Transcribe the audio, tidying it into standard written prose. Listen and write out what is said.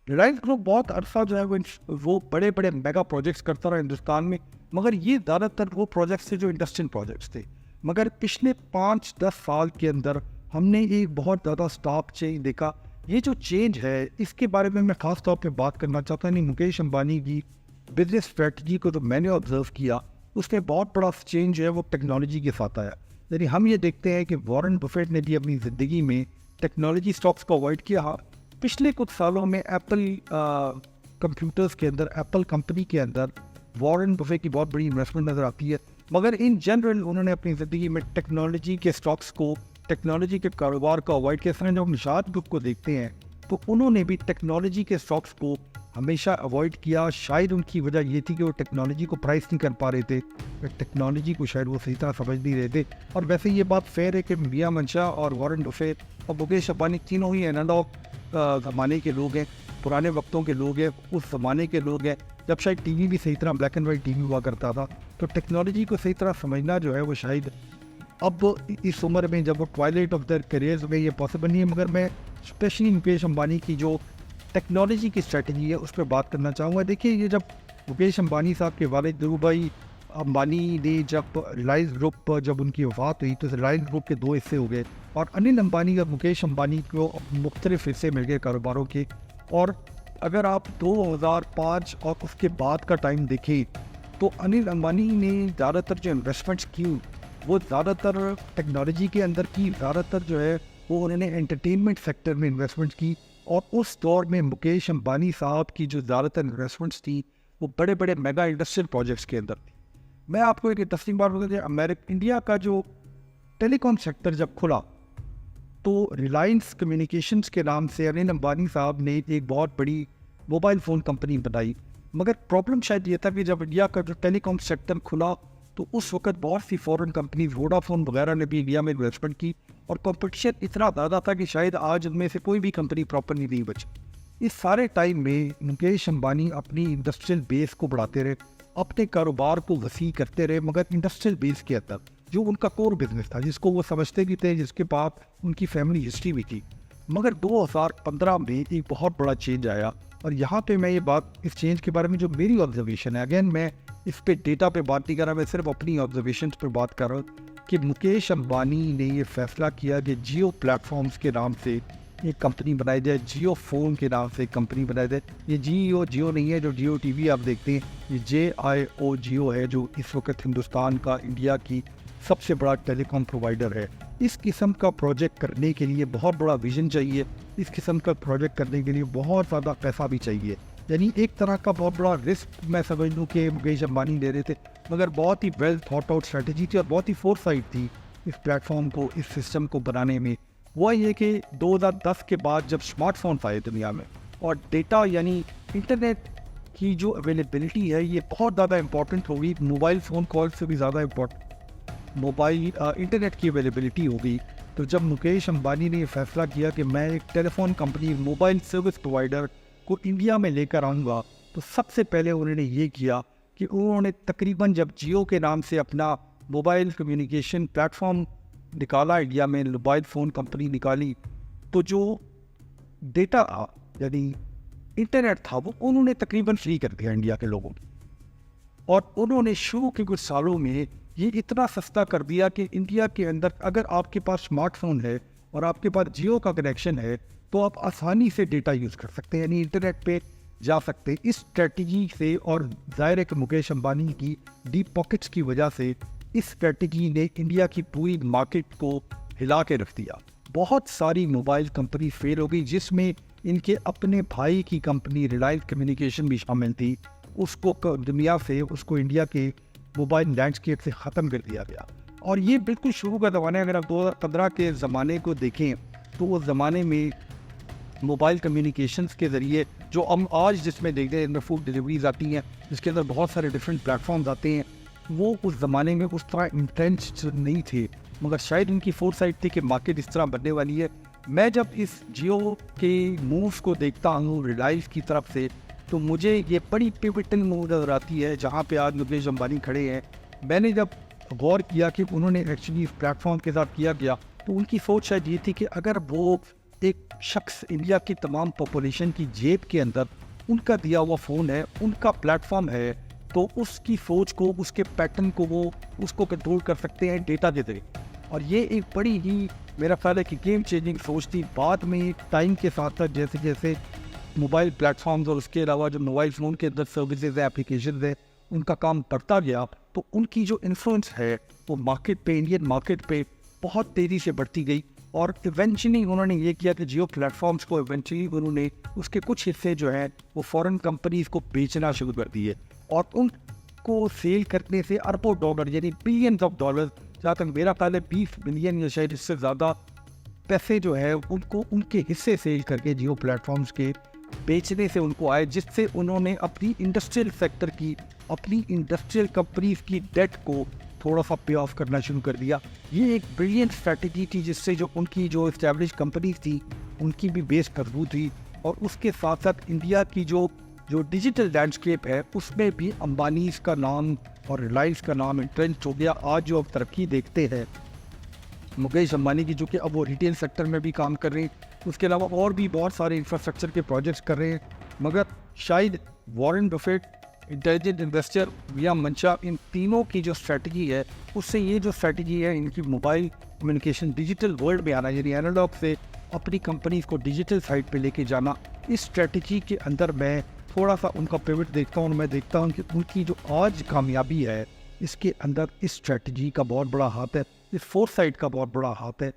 Reliance group बहुत अरसा जो है वो बड़े बड़े मेगा प्रोजेक्ट्स करता रहा हिंदुस्तान में, मगर ये ज़्यादातर वो प्रोजेक्ट्स थे जो इंडस्ट्रियल प्रोजेक्ट्स थे। मगर पिछले 5-10 साल के अंदर हमने एक बहुत ज़्यादा स्टॉप चेंज देखा। ये जो चेंज है इसके बारे में मैं ख़ास तौर पे बात करना चाहता हूँ। मुकेश अंबानी की बिजनेस स्ट्रेटजी को जो मैंने ऑब्जर्व किया, उसमें बहुत बड़ा चेंज जो है वो टेक्नोलॉजी के साथ आया। यानी हम ये देखते हैं कि वॉरेन बफेट ने भी अपनी ज़िंदगी में टेक्नोलॉजी स्टॉक्स को अवॉइड किया। हाँ, पिछले कुछ सालों में एप्पल कंप्यूटर्स के अंदर, एप्पल कंपनी के अंदर वॉरेन बफेट की बहुत बड़ी इन्वेस्टमेंट नज़र आती है, मगर इन जनरल उन्होंने अपनी ज़िंदगी में टेक्नोलॉजी के स्टॉक्स को, टेक्नोलॉजी के कारोबार को अवॉइड किया। जब हम निशात ग्रुप को देखते हैं तो उन्होंने भी टेक्नोलॉजी के स्टॉक्स को हमेशा अवॉइड किया। शायद उनकी वजह ये थी कि वो टेक्नोलॉजी को प्राइस नहीं कर पा रहे थे, टेक्नोलॉजी को शायद वो सही तरह समझ नहीं रहे थे। और वैसे ये बात फेयर है कि मियां मंशा और वॉरेन बफेट और मुकेश अंबानी तीनों ही एनालॉग ज़माने के लोग हैं, पुराने वक्तों के लोग हैं, उस ज़माने के लोग हैं जब शायद टीवी भी सही तरह ब्लैक एंड वाइट टीवी हुआ करता था। तो टेक्नोलॉजी को सही तरह समझना जो है वो शायद अब इस उम्र में, जब वो ट्वाइलाइट ऑफ देयर करियर्स में, ये पॉसिबल नहीं है। मगर मैं स्पेशली मुकेश अंबानी की जो टेक्नोलॉजी की स्ट्रेटजी है उस पर बात करना चाहूँगा। देखिए, ये जब मुकेश अंबानी साहब के वालिद धीरूभाई अंबानी ने जब रिलायंस ग्रुप, जब उनकी वफ़ात हुई तो रिलायंस ग्रुप के 2 हिस्से हो गए और अनिल अंबानी और मुकेश अंबानी को मुख्तलिफ हिस्से मिल गए कारोबारों के। और अगर आप 2005 और उसके बाद का टाइम देखें तो अनिल अंबानी ने ज़्यादातर जो इन्वेस्टमेंट्स की वो ज़्यादातर टेक्नोलॉजी के अंदर की, ज़्यादातर जो है वो उन्होंने एंटरटेनमेंट सेक्टर में इन्वेस्टमेंट की। और उस दौर में मुकेश अंबानी साहब की जो ज़्यादातर इन्वेस्टमेंट्स थी वो बड़े बड़े मेगा इंडस्ट्रियल प्रोजेक्ट्स के अंदर थी। मैं आपको एक इंटरेस्टिंग बात बताऊँ, इंडिया का जो टेलीकॉम सेक्टर जब खुला तो रिलायंस कम्युनिकेशंस के नाम से अनिल अंबानी साहब ने एक बहुत बड़ी मोबाइल फ़ोन कंपनी बनाई। मगर प्रॉब्लम शायद ये था कि जब इंडिया का जो टेलीकॉम सेक्टर खुला तो उस वक्त बहुत सी फॉरेन कंपनीज, वोडाफोन वगैरह ने भी इंडिया में इन्वेस्टमेंट की और कंपटीशन इतना ज़्यादा था कि शायद आज उनमें से कोई भी कंपनी प्रॉपरली नहीं बची। इस सारे टाइम में मुकेश अंबानी अपनी इंडस्ट्रियल बेस को बढ़ाते रहे, अपने कारोबार को वसी करते रहे, मगर इंडस्ट्रियल बेस के अंदर जो उनका कोर बिजनेस था, जिसको वो समझते भी थे, जिसके पास उनकी फैमिली हिस्ट्री भी थी। मगर 2015 में एक बहुत बड़ा चेंज आया और यहाँ पे मैं ये बात, इस चेंज के बारे में जो मेरी ऑब्जर्वेशन है, अगेन मैं इस पे डेटा पे बात नहीं कर रहा, मैं सिर्फ अपनी ऑब्जर्वेशन पर बात कर रहा हूँ कि मुकेश अंबानी ने ये फैसला किया कि जियो प्लेटफॉर्म्स के नाम से एक कंपनी बनाई जाए, जियो फ़ोन के नाम से एक कंपनी बनाई जाए। ये जियो नहीं है जो जियो टीवी आप देखते हैं, ये JIO जियो है जो इस वक्त हिंदुस्तान का, इंडिया की सबसे बड़ा टेलीकॉम प्रोवाइडर है। इस किस्म का प्रोजेक्ट करने के लिए बहुत बड़ा विजन चाहिए, इस किस्म का प्रोजेक्ट करने के लिए बहुत ज़्यादा पैसा भी चाहिए। यानी एक तरह का बहुत बड़ा रिस्क मैं समझ लूँ कि मुकेश अंबानी ले रहे थे, मगर बहुत ही वेल थॉट आउट स्ट्रेटजी थी और बहुत ही फोरसाइट थी इस प्लेटफॉर्म को, इस सिस्टम को बनाने में। वो ये कि 2010 के बाद जब स्मार्टफोन आए दुनिया में और डेटा यानी इंटरनेट की जो अवेलेबिलिटी है ये बहुत ज़्यादा इंपॉर्टेंट होगी, मोबाइल फ़ोन कॉल से भी ज़्यादा इंपॉर्टेंट मोबाइल इंटरनेट की अवेलेबिलिटी होगी। तो जब मुकेश अंबानी ने ये फैसला किया कि मैं एक telephone company, mobile service provider को इंडिया में लेकर आऊँगा, तो सबसे पहले उन्होंने ये किया कि उन्होंने तकरीबन, जब जियो के नाम से अपना मोबाइल कम्युनिकेशन प्लेटफॉर्म निकाला, इंडिया में मोबाइल फ़ोन कंपनी निकाली, तो जो डेटा यानी इंटरनेट था वो उन्होंने तकरीबन फ्री कर दिया इंडिया के लोगों को। और उन्होंने शुरू के कुछ सालों में ये इतना सस्ता कर दिया कि इंडिया के अंदर अगर आपके पास स्मार्टफोन है और आपके पास जियो का कनेक्शन है तो आप आसानी से डेटा यूज़ कर सकते हैं, यानी इंटरनेट पे जा सकते हैं। इस स्ट्रेटजी से और ज़ाहिर है कि मुकेश अंबानी की डीप पॉकेट्स की वजह से इस स्ट्रेटजी ने इंडिया की पूरी मार्केट को हिला के रख दिया। बहुत सारी मोबाइल कंपनी फेल हो गई, जिसमें इनके अपने भाई की कंपनी रिलायंस कम्युनिकेशन भी शामिल थी। उसको दुनिया से, उसको इंडिया के मोबाइल लैंडस्केप से ख़त्म कर दिया गया। और ये बिल्कुल शुरू का ज़माना है। अगर आप 2015 के ज़माने को देखें तो उस ज़माने में मोबाइल कम्युनिकेशंस के ज़रिए जो हम आज जिसमें देखते हैं, इनमें फूड डिलीवरीज आती हैं, जिसके अंदर बहुत सारे डिफरेंट प्लेटफॉर्म्स आते हैं, वो उस ज़माने में उस तरह इंटेंस नहीं थे, मगर शायद इनकी फोरसाइट थी कि मार्केट इस तरह बनने वाली है। मैं जब इस जियो के मूव्स को देखता हूँ रिलायंस की तरफ से, तो मुझे ये बड़ी पिवटल मूव नज़र आती है जहाँ पे आज मुकेश अंबानी खड़े हैं। मैंने जब गौर किया कि उन्होंने एक्चुअली इस प्लेटफॉर्म के साथ किया गया, तो उनकी सोच शायद ये थी कि अगर वो एक शख्स इंडिया की तमाम पॉपुलेशन की जेब के अंदर उनका दिया हुआ फ़ोन है, उनका प्लेटफॉर्म है, तो उसकी सोच को, उसके पैटर्न को वो उसको कंट्रोल कर सकते हैं डेटा के ज़रिए। और ये एक बड़ी ही मेरा ख्याल है कि गेम चेंजिंग सोच थी। बाद में टाइम के साथ साथ जैसे जैसे मोबाइल प्लेटफॉर्म्स और उसके अलावा जो मोबाइल फ़ोन के अंदर सर्विसेज है, एप्लीकेशन है, उनका काम बढ़ता गया, तो उनकी जो इन्फ्लुएंस है वो मार्केट पे, इंडियन मार्केट पे बहुत तेज़ी से बढ़ती गई। और इवेंचुअली उन्होंने ये किया कि जियो प्लेटफॉर्म्स को इवेंचुअली उन्होंने उसके कुछ हिस्से जो हैं वो फॉरेन कंपनीज़ को बेचना शुरू कर दिए, और उनको सेल करने से अरबों डॉलर यानी बिलियंस ऑफ डॉलर, जहाँ तक मेरा ख्याल है 20 बिलियन या शायद इससे ज़्यादा पैसे जो है उनको उनके हिस्से सेल करके जियो प्लेटफॉर्म्स के बेचने से उनको आए, जिससे उन्होंने अपनी इंडस्ट्रियल सेक्टर की, अपनी इंडस्ट्रियल कंपनीज की डेट को थोड़ा सा पे ऑफ करना शुरू कर दिया। ये एक ब्रिलियंट स्ट्रैटेजी थी, जिससे जो उनकी जो इस्टेब्लिश कंपनीज थी उनकी भी बेस मजबूत हुई, और उसके साथ साथ इंडिया की जो जो डिजिटल लैंडस्केप है उसमें भी अंबानीज का नाम और रिलायंस का नाम इंट्रेंच हो गया। आज जो अब तरक्की देखते हैं मुकेश अंबानी की, जो कि अब वो रिटेल सेक्टर में भी काम कर रहे हैं, उसके अलावा और भी बहुत सारे इंफ्रास्ट्रक्चर के प्रोजेक्ट्स कर रहे हैं, मगर शायद वॉरेन बफेट, इंटेलिजेंट इन्वेस्टर या मंशा, इन तीनों की जो स्ट्रैटेजी है उससे ये जो स्ट्रैटेजी है इनकी मोबाइल कम्युनिकेशन डिजिटल वर्ल्ड में आना, यानी एनालॉग से अपनी कंपनीज को डिजिटल साइड पे लेके जाना, इस स्ट्रैटेजी के अंदर मैं थोड़ा सा उनका पिवट देखता हूँ। मैं देखता हूँ कि उनकी जो आज कामयाबी है इसके अंदर इस स्ट्रैटेजी का बहुत बड़ा हाथ है, इस फोर्थ साइड का बहुत बड़ा हाथ है।